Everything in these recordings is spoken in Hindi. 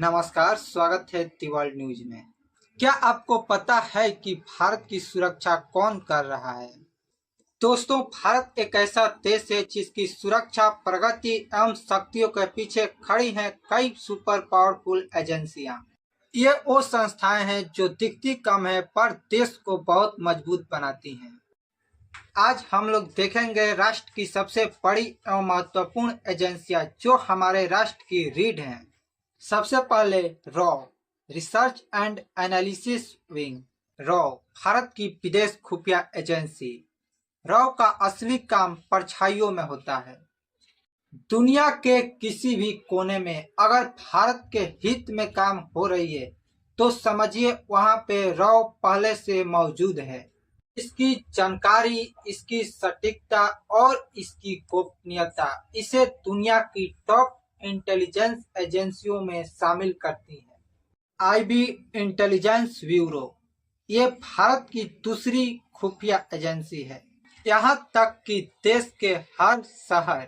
नमस्कार, स्वागत है दी वर्ल्ड न्यूज में। क्या आपको पता है कि भारत की सुरक्षा कौन कर रहा है? दोस्तों, भारत एक ऐसा देश है जिसकी सुरक्षा, प्रगति एवं शक्तियों के पीछे खड़ी हैं कई सुपर पावरफुल एजेंसियां। ये वो संस्थाएं हैं जो दिखती कम है पर देश को बहुत मजबूत बनाती हैं। आज हम लोग देखेंगे राष्ट्र की सबसे बड़ी एवं महत्वपूर्ण एजेंसियां जो हमारे राष्ट्र की रीढ़ हैं। सबसे पहले raw, research and analysis wing. Raw Bharat की विदेश खुफिया एजेंसी। रॉ का असली काम परछाइयों में होता है। दुनिया के किसी भी कोने में अगर भारत के हित में काम हो रही है तो समझिए वहां पे रॉ पहले से मौजूद है। इसकी जानकारी, इसकी सटीकता और इसकी गोपनीयता इसे दुनिया की टॉप इंटेलिजेंस एजेंसियों में शामिल करती है। आईबी इंटेलिजेंस ब्यूरो, ये भारत की दूसरी खुफिया एजेंसी है। यहाँ तक कि देश के हर शहर,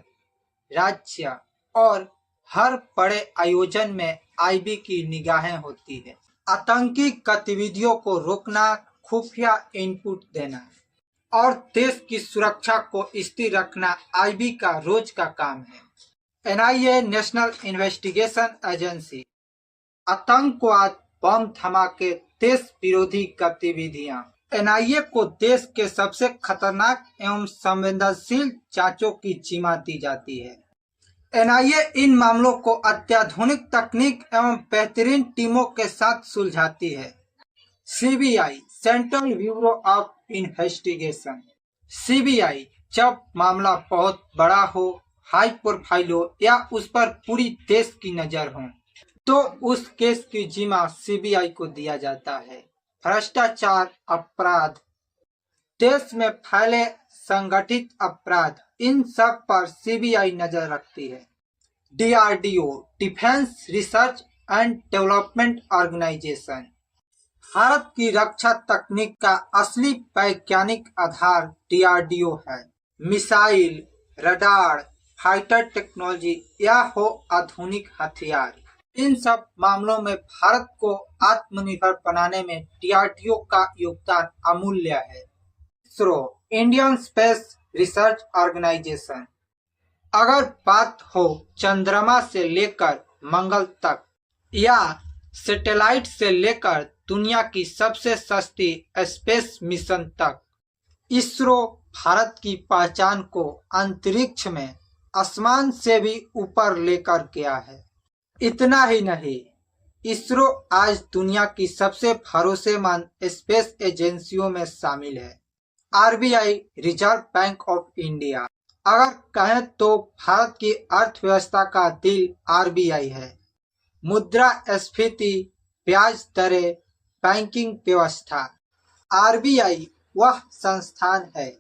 राज्य और हर बड़े आयोजन में आईबी की निगाहें होती है। आतंकी गतिविधियों को रोकना, खुफिया इनपुट देना और देश की सुरक्षा को स्थिर रखना आईबी का रोज का काम है। एनआईए नेशनल इन्वेस्टिगेशन एजेंसी, आतंकवाद, बम धमाके, देश विरोधी गतिविधियां। एनआईए को देश के सबसे खतरनाक एवं संवेदनशील जांचों की जिम्मा दी जाती है। एनआईए इन मामलों को अत्याधुनिक तकनीक एवं बेहतरीन टीमों के साथ सुलझाती है। CBI, central bureau of investigation. CBI जब मामला बहुत बड़ा हो, हाई प्रोफाइल हो या उस पर पूरी देश की नजर हो तो उस केस की जिम्मा सीबीआई को दिया जाता है। भ्रष्टाचार, अपराध, देश में फैले संगठित अपराध, इन सब पर सीबीआई नजर रखती है। DRDO, defence research and development organisation, Bharat की रक्षा तकनीक का असली वैज्ञानिक आधार डीआरडीओ है। मिसाइल, रडार, फाइटर टेक्नोलॉजी या हो आधुनिक हथियार, इन सब मामलों में भारत को आत्मनिर्भर बनाने में डीआरडीओ का योगदान अमूल्य है। ISRO, Indian space research organisation, अगर बात हो चंद्रमा से लेकर मंगल तक या सैटेलाइट से लेकर दुनिया की सबसे सस्ती स्पेस मिशन तक, इसरो भारत की पहचान को अंतरिक्ष में आसमान से भी ऊपर लेकर गया है। इतना ही नहीं, इसरो आज दुनिया की सबसे भरोसेमंद स्पेस एजेंसियों में शामिल है। RBI, reserve bank of India, अगर कहें तो भारत की अर्थव्यवस्था का दिल आरबीआई है। मुद्रास्फीति, ब्याज दरें, बैंकिंग व्यवस्था, आरबीआई वह संस्थान है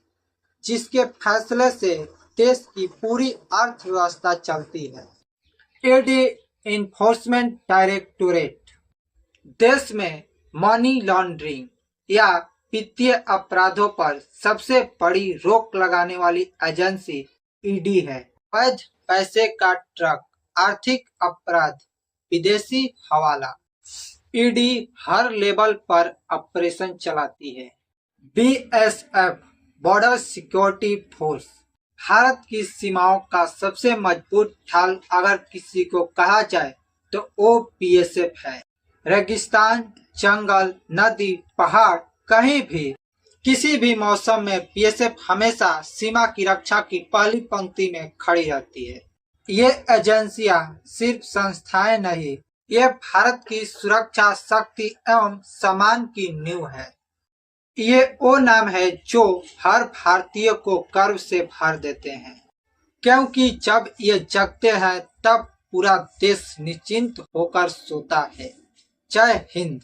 जिसके फैसले से देश की पूरी अर्थव्यवस्था चलती है। ईडी, इन्फोर्समेंट डायरेक्टोरेट, देश में मनी लॉन्ड्रिंग या वित्तीय अपराधों पर सबसे बड़ी रोक लगाने वाली एजेंसी ईडी है। अवैध पैसे का ट्रक, आर्थिक अपराध, विदेशी हवाला, ईडी हर लेवल पर ऑपरेशन चलाती है। BSF, border security force, Bharat की सीमाओं का सबसे मजबूत ढाल अगर किसी को कहा जाए तो वो बीएसएफ है। रेगिस्तान, जंगल, नदी, पहाड़, कहीं भी किसी भी मौसम में बीएसएफ हमेशा सीमा की रक्षा की पहली पंक्ति में खड़ी रहती है। ये एजेंसियां सिर्फ संस्थाएं नहीं, ये भारत की सुरक्षा शक्ति एवं सम्मान की नींव है। ये वो नाम है जो हर भारतीय को गर्व से भर देते हैं, क्योंकि जब ये जगते हैं तब पूरा देश निश्चिंत होकर सोता है। जय हिंद।